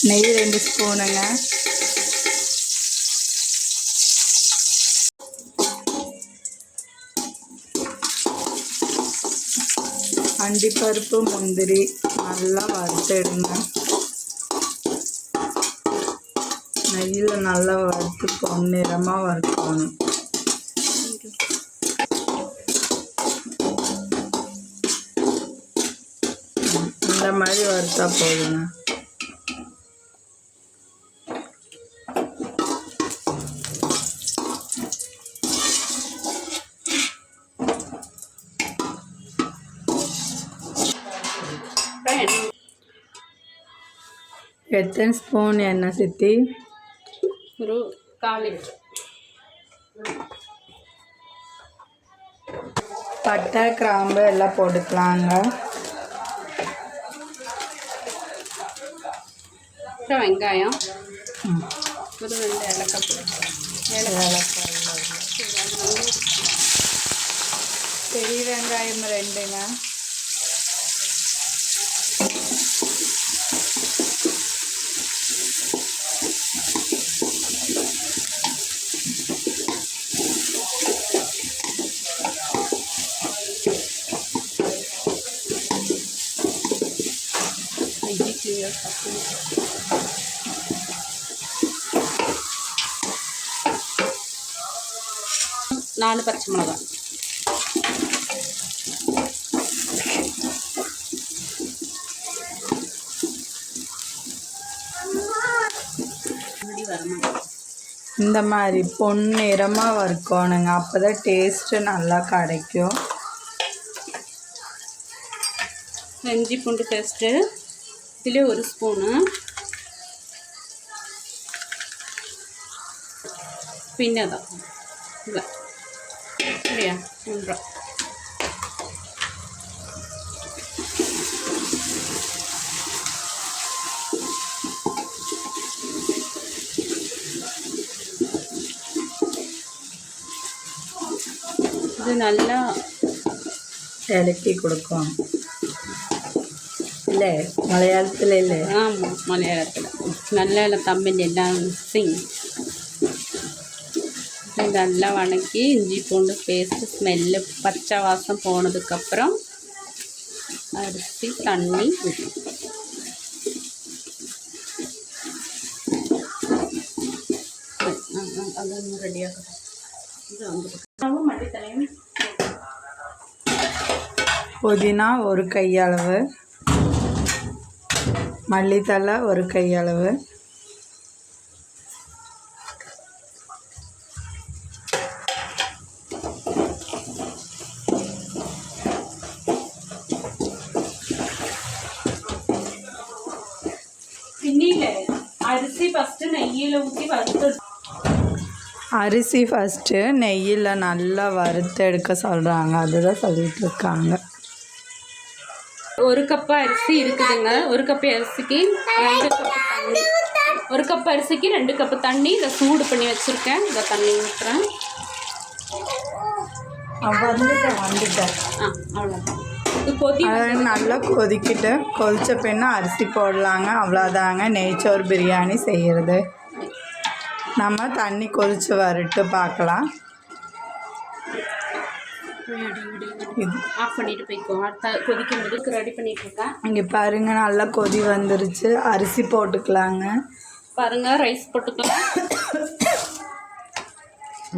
நெய் 2 ஸ்பூனுங்க. அண்டிப்பருப்பு முந்திரி நல்லா வறுத்தெடுங்க. நெய்யில் நல்லா வறுத்து பொன்னிறமாக வறுக்கணும். இந்த மாதிரி வறுத்தா போதுங்க. எத்தனை ஸ்பூன் எண்ணெய் சித்தி? ஒரு 1/4 லிட்டர். பட்டை கிராம்பு எல்லாம் போட்டுக்கலாங்க. வெங்காயம் ஒரு 2 ஏலக்காய். பெரிய வெங்காயம் 2ங்க. நாலு பச்சை மிளகாய். இந்த மாதிரி பொன்னிறமாக வறுக்கணுங்க. அப்போ தான் டேஸ்ட்டு நல்லா கிடைக்கும். இஞ்சி பூண்டு பேஸ்ட்டு இதில் 1 ஸ்பூனு. பின்னதான் இல்லை சரியா 1. இது நல்லா இலக்கி கொடுக்கும். இல்லை மலையாளத்தில் இல்லை. ஆமாம் மலையாளத்தில் நல்ல தமிழ் எல்லாம் மிக்சிங். நல்லா வணக்கி இஞ்சி பூண்டு பேஸ்ட்டு ஸ்மெல்லு பச்சை வாசம் போனதுக்கப்புறம் அரிசி தண்ணி விடும். அது ரெடியாகும். இது வந்து மல்லித்தலையும் புதினா 1 கையளவு, மல்லித்தலை 1 கையளவு, அரிசி ஃபஸ்ட்டு நெய்யில் ஊற்றி வறுத்து. அரிசி ஃபஸ்ட்டு நெய்யில் நல்லா வறுத்தெடுக்க சொல்கிறாங்க. அதுதான் சொல்லிட்டு இருக்காங்க. 1 கப்பு அரிசி இருக்குதுங்க. 1 கப்பு அரிசிக்கு 2 கப்பு தண்ணி. 1 கப்பு அரிசிக்கு 2 கப்பு தண்ணி. இதை சூடு பண்ணி வச்சுருக்கேன். இதை தண்ணி ஊற்றுறேன். வந்துட்டேன். அவ்வளோதான். நல்லா கொதிக்கிட்டு கொதிச்ச பின்ன அரிசி போடலாங்க. அவ்வளோதாங்க நெய்ச்சோறு பிரியாணி செய்கிறது. நம்ம தண்ணி கொதித்து வரட்டு பார்க்கலாம். இது ஆஃப் பண்ணிட்டு போய்க்கோ. கொதிக்கும் போது ரெடி பண்ணிட்டு இருக்கேன். இங்கே பாருங்க நல்லா கொதி வந்துருச்சு. அரிசி போட்டுக்கலாங்க. பாருங்க ரைஸ் போட்டுக்கலாம்.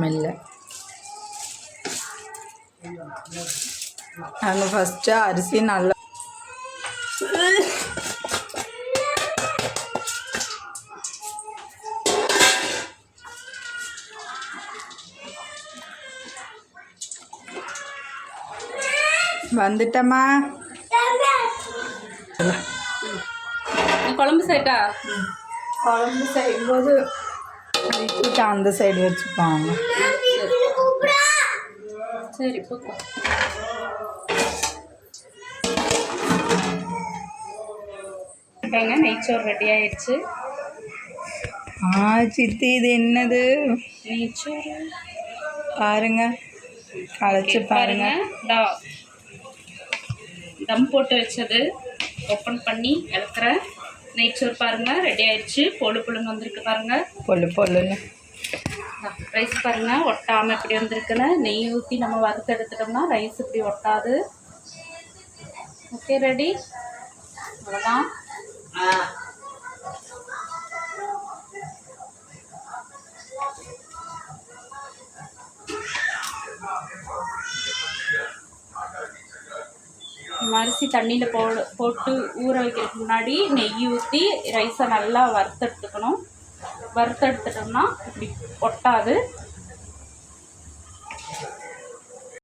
மெல்ல நாங்கள் ஃபஸ்ட்டு அரிசி நல்லா வந்துட்டம்மா. குழம்பு சைட்டா? குழம்பு செய்யும்போது அந்த சைடு வச்சுப்பாங்க. சரி போக்கோ. நெய்ச்சோறு ரெடி ஆயிடுச்சு. சித்தி இது என்னது? நெய்ச்சோறு பாருங்க, களைச்சு பாருங்க. தம் போட்டு வச்சது ஓப்பன் பண்ணி இறக்குறேன். நெய்ச்சோறு பாருங்கள் ரெடி ஆயிடுச்சு. பொழு பொழுன்னு வந்திருக்கு பாருங்கள். பொல்லுன்னு ரைஸ் பாருங்கள் ஒட்டாமல் எப்படி வந்திருக்குன்னு. நெய் ஊற்றி நம்ம வறுத்து எடுத்துட்டோம்னா ரைஸ் இப்படி ஒட்டாது. ஓகே ரெடி, அவ்வளோதான். அரிசி தண்ணியில் போட்டு ஊற வைக்கிறதுக்கு முன்னாடி நெய் ஊற்றி ரைஸை நல்லா வறுத்தெடுத்துட்டோம்னா இப்படி ஒட்டாது.